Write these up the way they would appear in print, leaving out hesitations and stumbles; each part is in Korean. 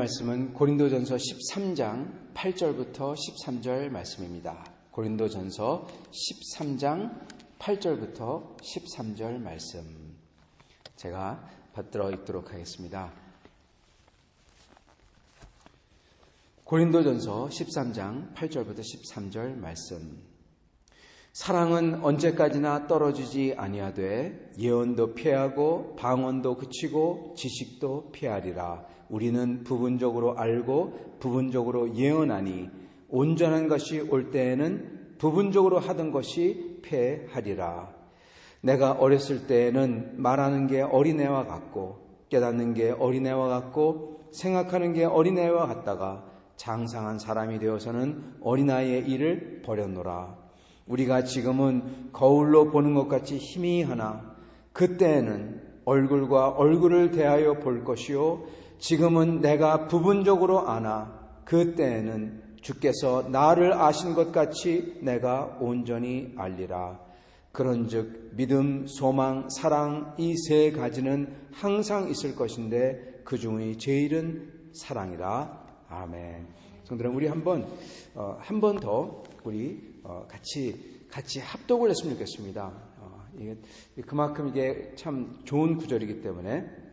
말씀은 고린도전서 13장 8절부터 13절 말씀입니다. 고린도전서 13장 8절부터 13절 말씀 제가 받들어 읽도록 하겠습니다. 고린도전서 13장 8절부터 13절 말씀. 사랑은 언제까지나 떨어지지 아니하되 예언도 패하고 방언도 그치고 지식도 패하리라. 우리는 부분적으로 알고 부분적으로 예언하니 온전한 것이 올 때에는 부분적으로 하던 것이 패하리라. 내가 어렸을 때에는 말하는 게 어린애와 같고 깨닫는 게 어린애와 같고 생각하는 게 어린애와 같다가 장성한 사람이 되어서는 어린아이의 일을 버렸노라. 우리가 지금은 거울로 보는 것 같이 희미하나 그때에는 얼굴과 얼굴을 대하여 볼 것이요 지금은 내가 부분적으로 아나 그때에는 주께서 나를 아신 것 같이 내가 온전히 알리라. 그런즉 믿음, 소망, 사랑 이 세 가지는 항상 있을 것인데 그 중의 제일은 사랑이라. 아멘. 성도들, 우리 한 번 더 우리 같이 합독을 했으면 좋겠습니다. 그만큼 이게 참 좋은 구절이기 때문에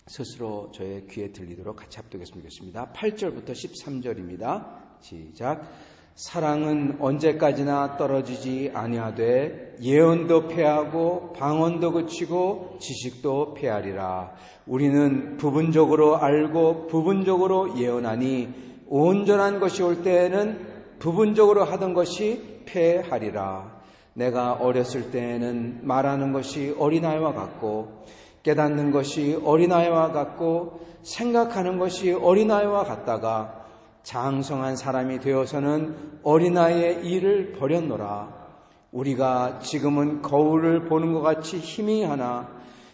스스로 저의 귀에 들리도록 같이 합독했으면 좋겠습니다. 8절부터 13절입니다. 시작. 사랑은 언제까지나 떨어지지 아니하되 예언도 패하고 방언도 그치고 지식도 패하리라. 우리는 부분적으로 알고 부분적으로 예언하니 온전한 것이 올 때에는 부분적으로 하던 것이 패하리라. 내가 어렸을 때에는 말하는 것이 어린아이와 같고 깨닫는 것이 어린아이와 같고 생각하는 것이 어린아이와 같다가 장성한 사람이 되어서는 어린아이의 일을 버렸노라. 우리가 지금은 거울을 보는 것 같이 희미하나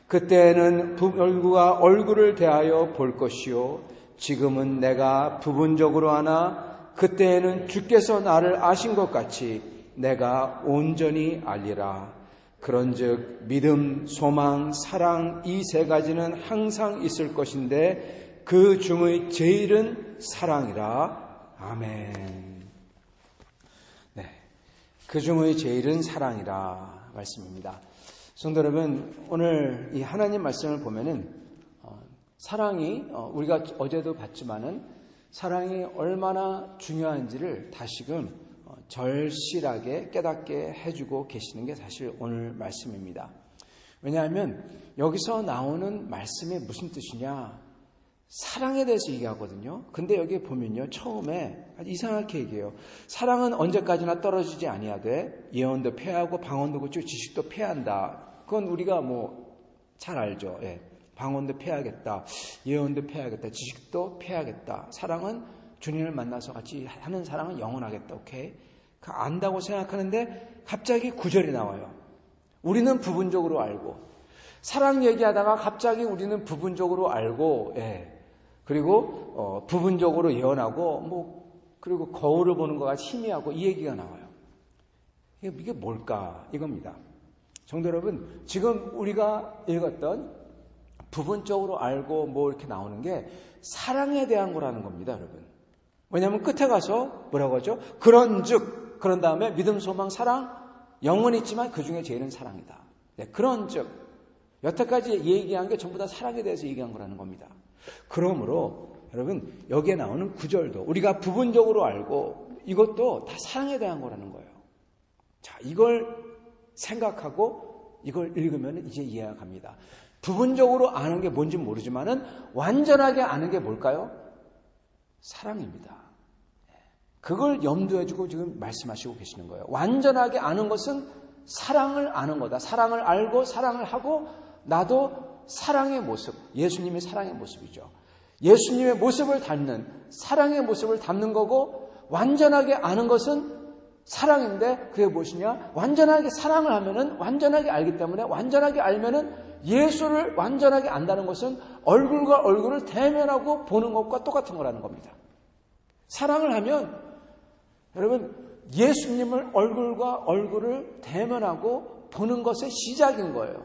그때는 얼굴과 얼굴을 대하여 볼 것이요 지금은 내가 부분적으로 하나 그때에는 주께서 나를 아신 것 같이 내가 온전히 알리라. 그런즉 믿음, 소망, 사랑 이 세 가지는 항상 있을 것인데 그 중의 제일은 사랑이라. 아멘. 네, 그 중의 제일은 사랑이라 말씀입니다. 성도 여러분, 오늘 이 하나님 말씀을 보면은 사랑이 우리가 어제도 봤지만은 사랑이 얼마나 중요한지를 다시금 절실하게 깨닫게 해주고 계시는 게 사실 오늘 말씀입니다. 왜냐하면 여기서 나오는 말씀이 무슨 뜻이냐? 사랑에 대해서 얘기하거든요. 근데 여기 보면요, 처음에 아주 이상하게 얘기해요. 사랑은 언제까지나 떨어지지 아니하되 예언도 패하고 방언도 그치고 지식도 패한다. 그건 우리가 잘 알죠. 예. 방언도 패하겠다, 예언도 패하겠다, 지식도 패하겠다. 사랑은 주님을 만나서 같이 하는 사랑은 영원하겠다. 오케이? 안다고 생각하는데 갑자기 구절이 나와요. 우리는 부분적으로 알고, 사랑 얘기하다가 갑자기 우리는 부분적으로 알고, 예. 그리고 부분적으로 예언하고, 그리고 거울을 보는 것 같이 희미하고 이 얘기가 나와요. 이게 뭘까? 이겁니다. 성도 여러분, 지금 우리가 읽었던 부분적으로 알고 이렇게 나오는 게 사랑에 대한 거라는 겁니다, 여러분. 왜냐하면 끝에 가서 뭐라고 하죠? 그런 다음에 믿음, 소망, 사랑 영원히 있지만 그 중에 제일은 사랑이다. 네, 그런즉 여태까지 얘기한 게 전부 다 사랑에 대해서 얘기한 거라는 겁니다. 그러므로 여러분, 여기에 나오는 구절도 우리가 부분적으로 알고 이것도 다 사랑에 대한 거라는 거예요. 자, 이걸 생각하고 이걸 읽으면 이제 이해가 갑니다. 부분적으로 아는 게 뭔지 모르지만은 완전하게 아는 게 뭘까요? 사랑입니다. 그걸 염두에 두고 지금 말씀하시고 계시는 거예요. 완전하게 아는 것은 사랑을 아는 거다. 사랑을 알고 사랑을 하고 나도 사랑의 모습, 예수님의 사랑의 모습이죠. 예수님의 모습을 닮는, 사랑의 모습을 닮는 거고, 완전하게 아는 것은 사랑인데 그게 무엇이냐? 완전하게 사랑을 하면은 완전하게 알기 때문에, 완전하게 알면은 예수를 완전하게 안다는 것은 얼굴과 얼굴을 대면하고 보는 것과 똑같은 거라는 겁니다. 사랑을 하면 여러분, 예수님을 얼굴과 얼굴을 대면하고 보는 것의 시작인 거예요.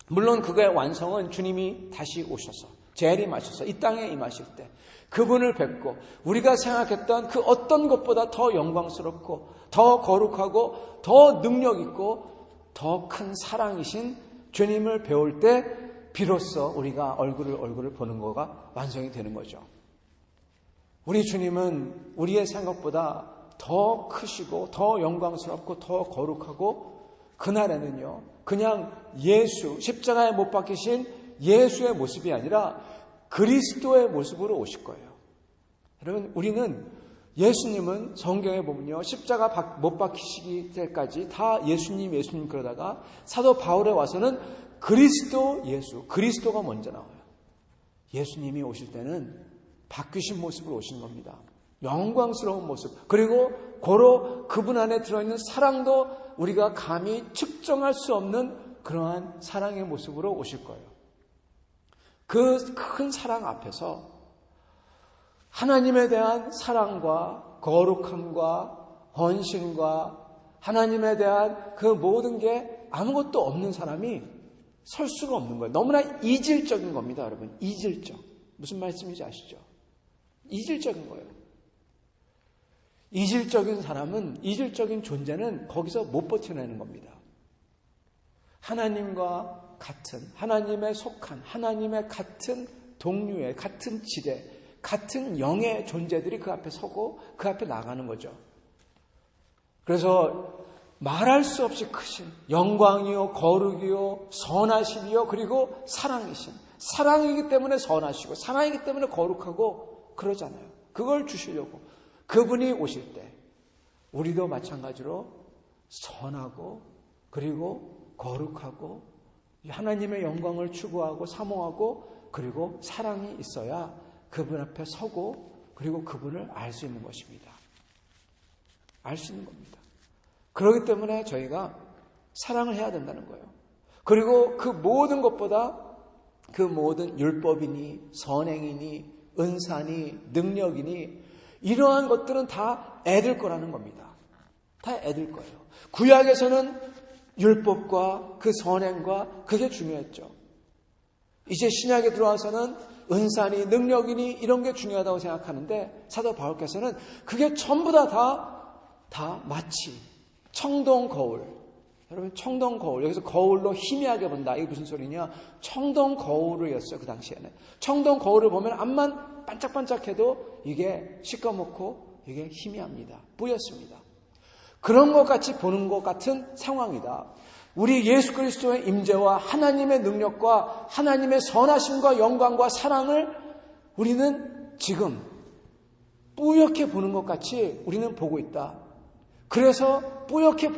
물론 그거의 완성은 주님이 다시 오셔서 재림하셔서 이 땅에 임하실 때 그분을 뵙고 우리가 생각했던 그 어떤 것보다 더 영광스럽고 더 거룩하고 더 능력 있고 더 큰 사랑이신 주님을 배울 때 비로소 우리가 얼굴을 보는 거가 완성이 되는 거죠. 우리 주님은 우리의 생각보다 더 크시고 더 영광스럽고 더 거룩하고 그날에는요 그냥 예수 십자가에 못 박히신 예수의 모습이 아니라 그리스도의 모습으로 오실 거예요. 여러분 우리는 예수님은 성경에 보면요 십자가 못 박히시기 때까지 다 예수님 그러다가 사도 바울에 와서는 그리스도 예수 그리스도가 먼저 나와요. 예수님이 오실 때는 바뀌신 모습으로 오신 겁니다. 영광스러운 모습 그리고 고로 그분 안에 들어있는 사랑도 우리가 감히 측정할 수 없는 그러한 사랑의 모습으로 오실 거예요. 그 큰 사랑 앞에서 하나님에 대한 사랑과 거룩함과 헌신과 하나님에 대한 그 모든 게 아무것도 없는 사람이 설 수가 없는 거예요. 너무나 이질적인 겁니다, 여러분. 이질적. 무슨 말씀인지 아시죠? 이질적인 거예요. 이질적인 사람은, 이질적인 존재는 거기서 못 버텨내는 겁니다. 하나님과 같은, 하나님에 속한, 하나님의 같은 동류의, 같은 지대, 같은 영의 존재들이 그 앞에 서고 그 앞에 나가는 거죠. 그래서 말할 수 없이 크신 영광이요, 거룩이요, 선하심이요, 그리고 사랑이신. 사랑이기 때문에 선하시고, 사랑이기 때문에 거룩하고 그러잖아요. 그걸 주시려고. 그분이 오실 때 우리도 마찬가지로 선하고 그리고 거룩하고 하나님의 영광을 추구하고 사모하고 그리고 사랑이 있어야 그분 앞에 서고 그리고 그분을 알 수 있는 것입니다. 알 수 있는 겁니다. 그렇기 때문에 저희가 사랑을 해야 된다는 거예요. 그리고 그 모든 것보다 그 모든 율법이니 선행이니 은사니 능력이니 이러한 것들은 다 애들 거라는 겁니다. 다 애들 거예요. 구약에서는 율법과 그 선행과 그게 중요했죠. 이제 신약에 들어와서는 은사니 능력이니 이런 게 중요하다고 생각하는데 사도 바울께서는 그게 전부 다 마치 청동 거울. 여러분 청동 거울. 여기서 거울로 희미하게 본다. 이게 무슨 소리냐? 청동 거울이었어요. 그 당시에는. 청동 거울을 보면 앞만 반짝반짝해도 이게 시꺼멓고 이게 희미합니다. 뿌였습니다. 그런 것 같이 보는 것 같은 상황이다. 우리 예수 그리스도의 임재와 하나님의 능력과 하나님의 선하심과 영광과 사랑을 우리는 지금 뿌옇게 보는 것 같이 우리는 보고 있다. 그래서 뿌옇게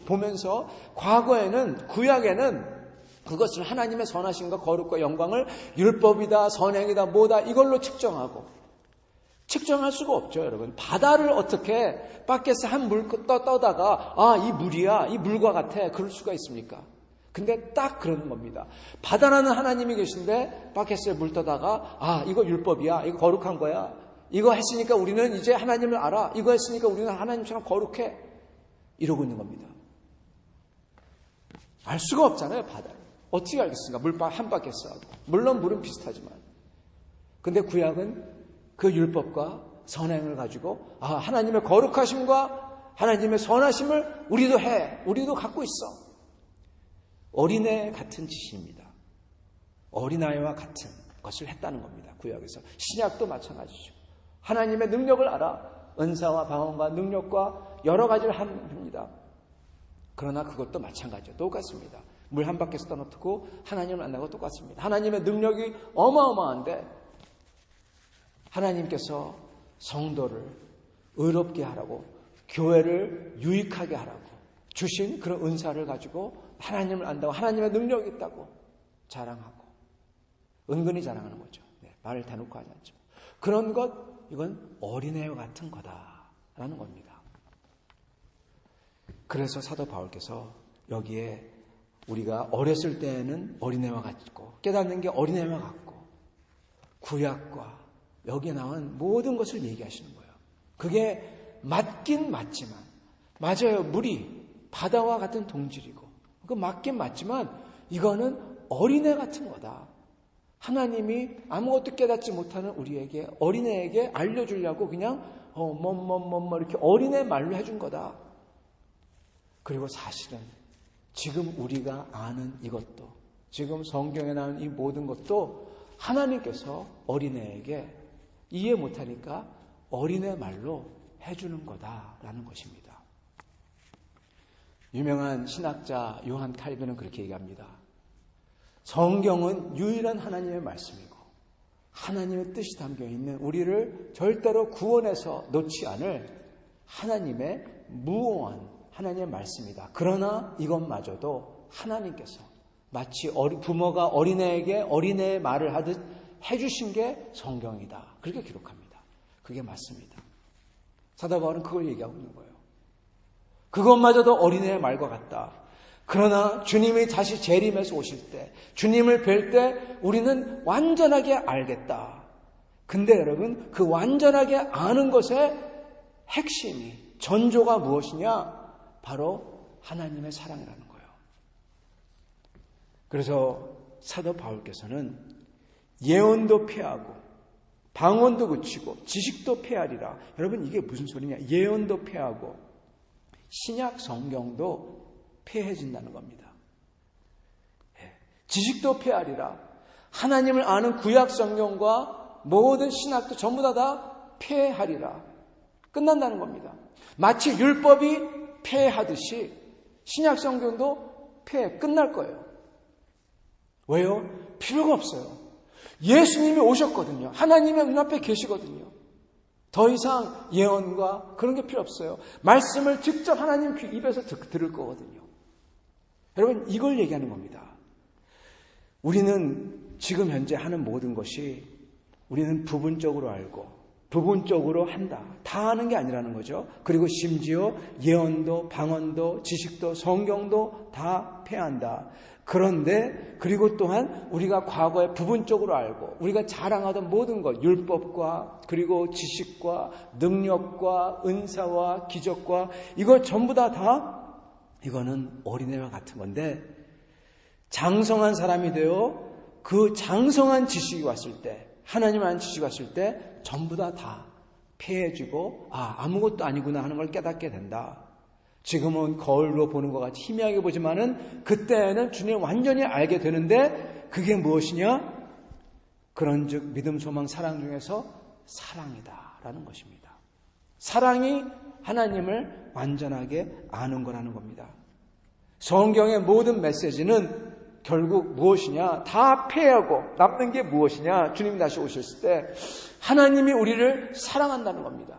보면서 과거에는 구약에는 그것을 하나님의 선하심과 거룩과 영광을 율법이다 선행이다 뭐다 이걸로 측정할 수가 없죠, 여러분. 바다를 어떻게 밖에서 한 물 떠다가 이 물이야, 이 물과 같아 그럴 수가 있습니까? 근데 딱 그러는 겁니다. 바다라는 하나님이 계신데 밖에서 물 떠다가 이거 율법이야, 이거 거룩한 거야, 이거 했으니까 우리는 이제 하나님을 알아, 이거 했으니까 우리는 하나님처럼 거룩해 이러고 있는 겁니다. 알 수가 없잖아요, 바다를. 어떻게 알겠습니까? 물 한 바퀴에서. 물론 물은 비슷하지만. 근데 구약은 그 율법과 선행을 가지고 하나님의 거룩하심과 하나님의 선하심을 우리도 갖고 있어. 어린애 같은 짓입니다. 어린아이와 같은 것을 했다는 겁니다. 구약에서. 신약도 마찬가지죠. 하나님의 능력을 알아. 은사와 방언과 능력과 여러 가지를 합니다. 그러나 그것도 마찬가지죠. 똑같습니다. 물 한 바퀴에서 떠놓고 하나님을 만나고 똑같습니다. 하나님의 능력이 어마어마한데 하나님께서 성도를 의롭게 하라고 교회를 유익하게 하라고 주신 그런 은사를 가지고 하나님을 안다고 하나님의 능력이 있다고 자랑하고 은근히 자랑하는 거죠. 말을 대놓고 하지 않지만 그런 것 이건 어린애와 같은 거다라는 겁니다. 그래서 사도 바울께서 여기에 우리가 어렸을 때에는 어린애와 같고 깨닫는 게 어린애와 같고 구약과 여기에 나온 모든 것을 얘기하시는 거예요. 그게 맞긴 맞지만 맞아요. 물이 바다와 같은 동질이고 그 맞긴 맞지만 이거는 어린애 같은 거다. 하나님이 아무것도 깨닫지 못하는 우리에게, 어린애에게 알려주려고 그냥 이렇게 어린애 말로 해준 거다. 그리고 사실은 지금 우리가 아는 이것도, 지금 성경에 나온 이 모든 것도 하나님께서 어린애에게 이해 못하니까 어린애 말로 해주는 거다라는 것입니다. 유명한 신학자 요한 칼빈은 그렇게 얘기합니다. 성경은 유일한 하나님의 말씀이고 하나님의 뜻이 담겨있는 우리를 절대로 구원해서 놓지 않을 하나님의 무오한 하나님의 말씀이다. 그러나 이것마저도 하나님께서 마치 부모가 어린애에게 어린애의 말을 하듯 해주신 게 성경이다. 그렇게 기록합니다. 그게 맞습니다. 사도 바울은 그걸 얘기하고 있는 거예요. 그것마저도 어린애의 말과 같다. 그러나 주님이 다시 재림해서 오실 때, 주님을 뵐 때 우리는 완전하게 알겠다. 근데 여러분, 그 완전하게 아는 것의 핵심이, 전조가 무엇이냐? 바로 하나님의 사랑이라는 거예요. 그래서 사도 바울께서는 예언도 폐하고 방언도 그치고 지식도 폐하리라. 여러분, 이게 무슨 소리냐? 예언도 폐하고 신약 성경도 폐해진다는 겁니다. 지식도 폐하리라. 하나님을 아는 구약 성경과 모든 신학도 전부 다 폐하리라. 끝난다는 겁니다. 마치 율법이 폐하듯이 신약 성경도 끝날 거예요. 왜요? 필요가 없어요. 예수님이 오셨거든요. 하나님의 눈앞에 계시거든요. 더 이상 예언과 그런 게 필요 없어요. 말씀을 직접 하나님 입에서 들을 거거든요. 여러분, 이걸 얘기하는 겁니다. 우리는 지금 현재 하는 모든 것이 우리는 부분적으로 알고 부분적으로 한다. 다 하는 게 아니라는 거죠. 그리고 심지어 예언도 방언도 지식도 성경도 다 폐한다. 그런데 그리고 또한 우리가 과거에 부분적으로 알고 우리가 자랑하던 모든 것, 율법과 그리고 지식과 능력과 은사와 기적과 이거 전부 다 이거는 어린애와 같은 건데, 장성한 사람이 되어 그 장성한 지식이 왔을 때, 하나님 아는 지식이 왔을 때 전부 다 폐해지고 아무것도 아니구나 하는 걸 깨닫게 된다. 지금은 거울로 보는 것 같이 희미하게 보지만은 그때는 주님 완전히 알게 되는데, 그게 무엇이냐? 그런즉 믿음, 소망, 사랑 중에서 사랑이다라는 것입니다. 사랑이 하나님을 완전하게 아는 거라는 겁니다. 성경의 모든 메시지는 결국 무엇이냐? 다 폐하고 남는 게 무엇이냐? 주님이 다시 오셨을 때 하나님이 우리를 사랑한다는 겁니다.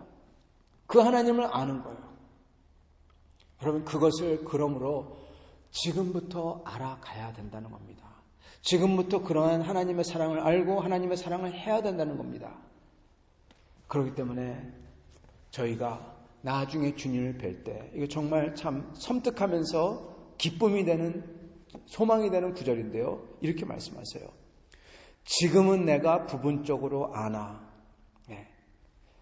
그 하나님을 아는 거예요. 여러분, 그것을 그러므로 지금부터 알아가야 된다는 겁니다. 지금부터 그러한 하나님의 사랑을 알고 하나님의 사랑을 해야 된다는 겁니다. 그렇기 때문에 저희가 나중에 주님을 뵐 때, 이거 정말 참 섬뜩하면서 기쁨이 되는, 소망이 되는 구절인데요. 이렇게 말씀하세요. 지금은 내가 부분적으로 아나.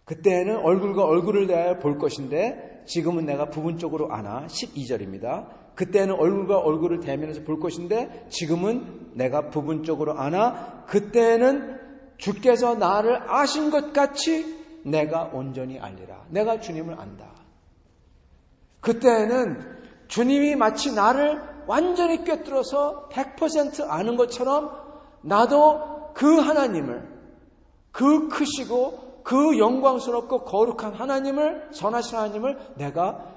그때는 얼굴과 얼굴을 대하여 볼 것인데 지금은 내가 부분적으로 아나. 12절입니다. 그때는 얼굴과 얼굴을 대면해서 볼 것인데 지금은 내가 부분적으로 아나. 그때는 주께서 나를 아신 것 같이 내가 온전히 알리라. 내가 주님을 안다. 그때는 주님이 마치 나를 완전히 꿰뚫어서 100% 아는 것처럼 나도 그 하나님을, 그 크시고 그 영광스럽고 거룩한 하나님을, 선하신 하나님을 내가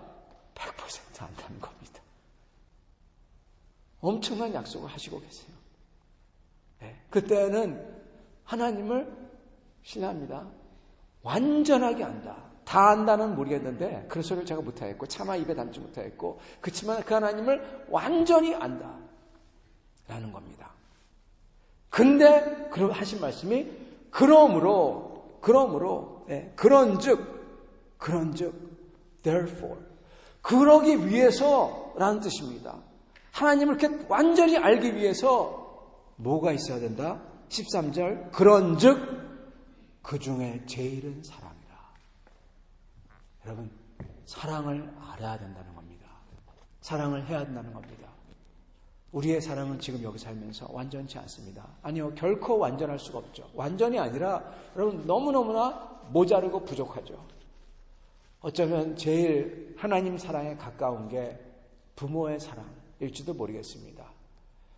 100% 안다는 겁니다. 엄청난 약속을 하시고 계세요. 그때는 하나님을 신뢰합니다. 완전하게 안다. 다 안다는 모르겠는데 그 소리를 제가 못하겠고 차마 입에 담지 못하겠고, 그렇지만 그 하나님을 완전히 안다 라는 겁니다. 근데 하신 말씀이 그런즉 therefore, 그러기 위해서라는 뜻입니다. 하나님을 이렇게 완전히 알기 위해서 뭐가 있어야 된다? 13절, 그런즉 그 중에 제일은 사랑이라. 여러분, 사랑을 알아야 된다는 겁니다. 사랑을 해야 된다는 겁니다. 우리의 사랑은 지금 여기 살면서 완전치 않습니다. 아니요, 결코 완전할 수가 없죠. 완전이 아니라 여러분 너무너무나 모자르고 부족하죠. 어쩌면 제일 하나님 사랑에 가까운 게 부모의 사랑일지도 모르겠습니다.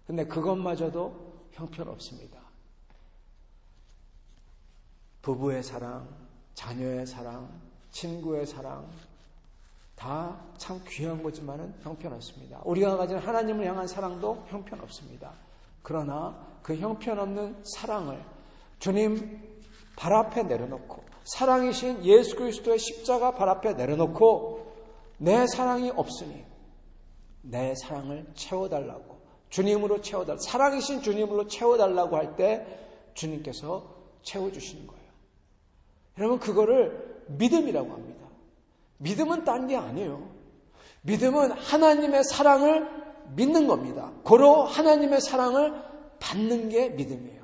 근데 그것마저도 형편없습니다. 부부의 사랑, 자녀의 사랑, 친구의 사랑 다 참 귀한 거지만은 형편없습니다. 우리가 가진 하나님을 향한 사랑도 형편없습니다. 그러나 그 형편없는 사랑을 주님 발 앞에 내려놓고 사랑이신 예수 그리스도의 십자가 발 앞에 내려놓고 내 사랑이 없으니 내 사랑을 채워달라고 주님으로 채워달라고 사랑이신 주님으로 채워달라고 할 때 주님께서 채워주시는 거예요. 여러분 그거를 믿음이라고 합니다. 믿음은 딴 게 아니에요. 믿음은 하나님의 사랑을 믿는 겁니다. 고로 하나님의 사랑을 받는 게 믿음이에요.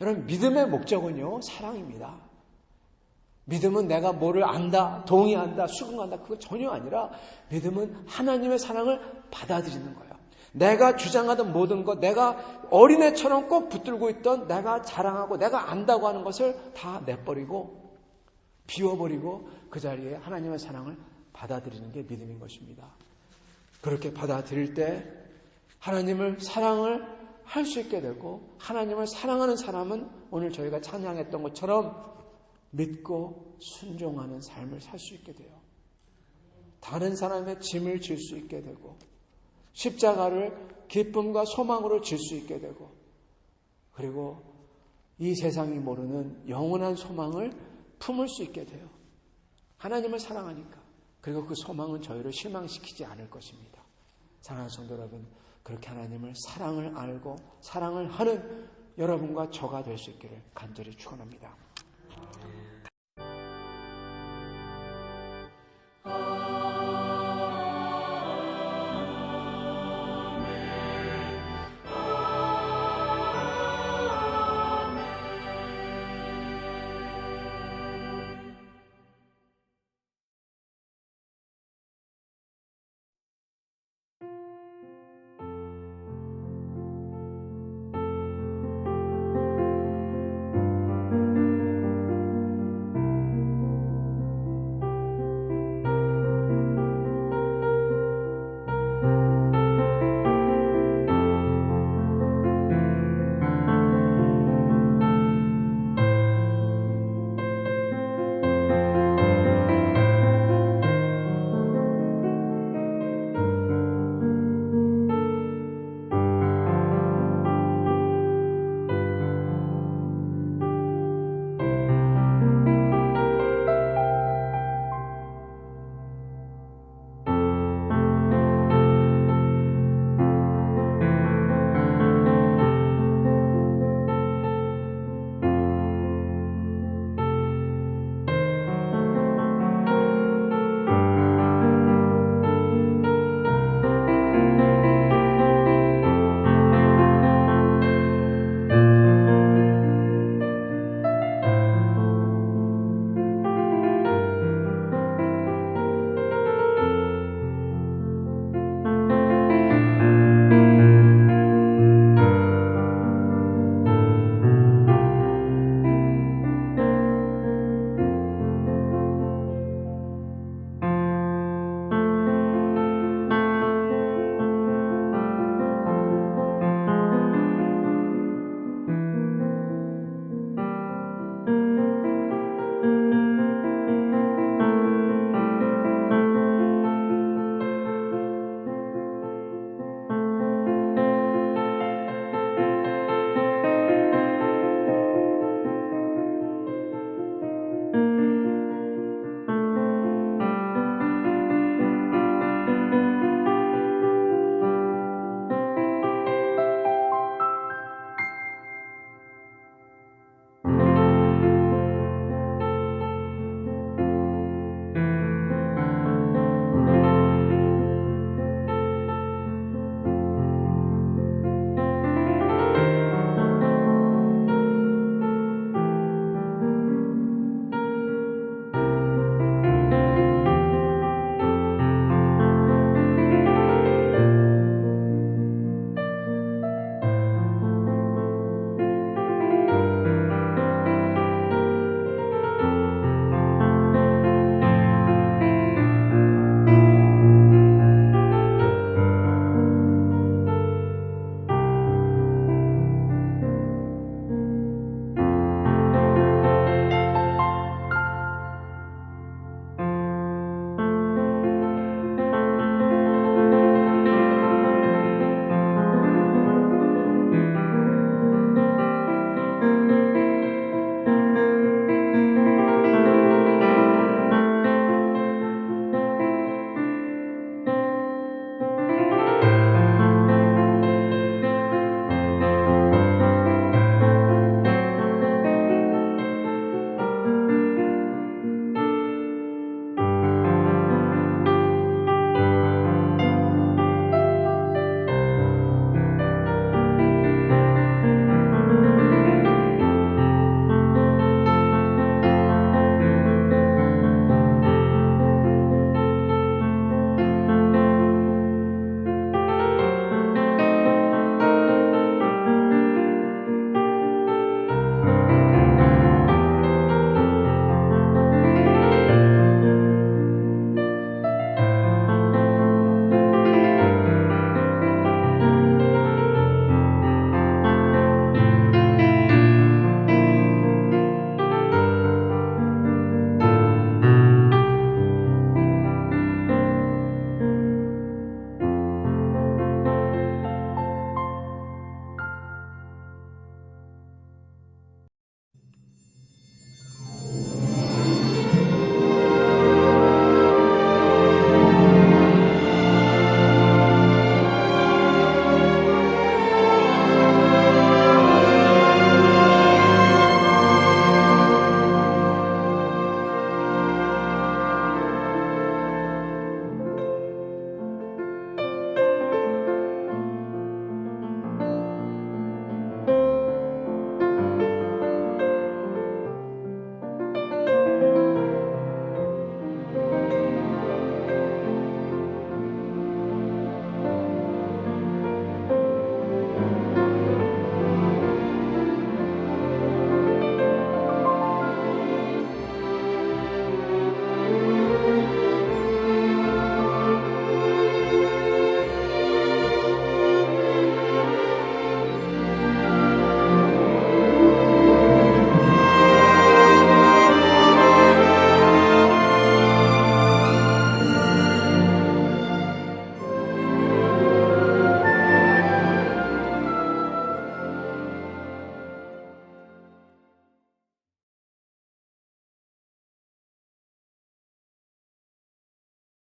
여러분 믿음의 목적은요 사랑입니다. 믿음은 내가 뭐를 안다, 동의한다, 수긍한다 그거 전혀 아니라 믿음은 하나님의 사랑을 받아들이는 거예요. 내가 주장하던 모든 것, 내가 어린애처럼 꼭 붙들고 있던 내가 자랑하고 내가 안다고 하는 것을 다 내버리고 비워버리고 그 자리에 하나님의 사랑을 받아들이는 게 믿음인 것입니다. 그렇게 받아들일 때 하나님을 사랑을 할 수 있게 되고 하나님을 사랑하는 사람은 오늘 저희가 찬양했던 것처럼 믿고 순종하는 삶을 살 수 있게 돼요. 다른 사람의 짐을 질 수 있게 되고 십자가를 기쁨과 소망으로 질 수 있게 되고 그리고 이 세상이 모르는 영원한 소망을 품을 수 있게 돼요. 하나님을 사랑하니까. 그리고 그 소망은 저희를 실망시키지 않을 것입니다. 사랑하는 성도 여러분, 그렇게 하나님을 사랑을 알고 사랑을 하는 여러분과 저가 될 수 있기를 간절히 축원합니다.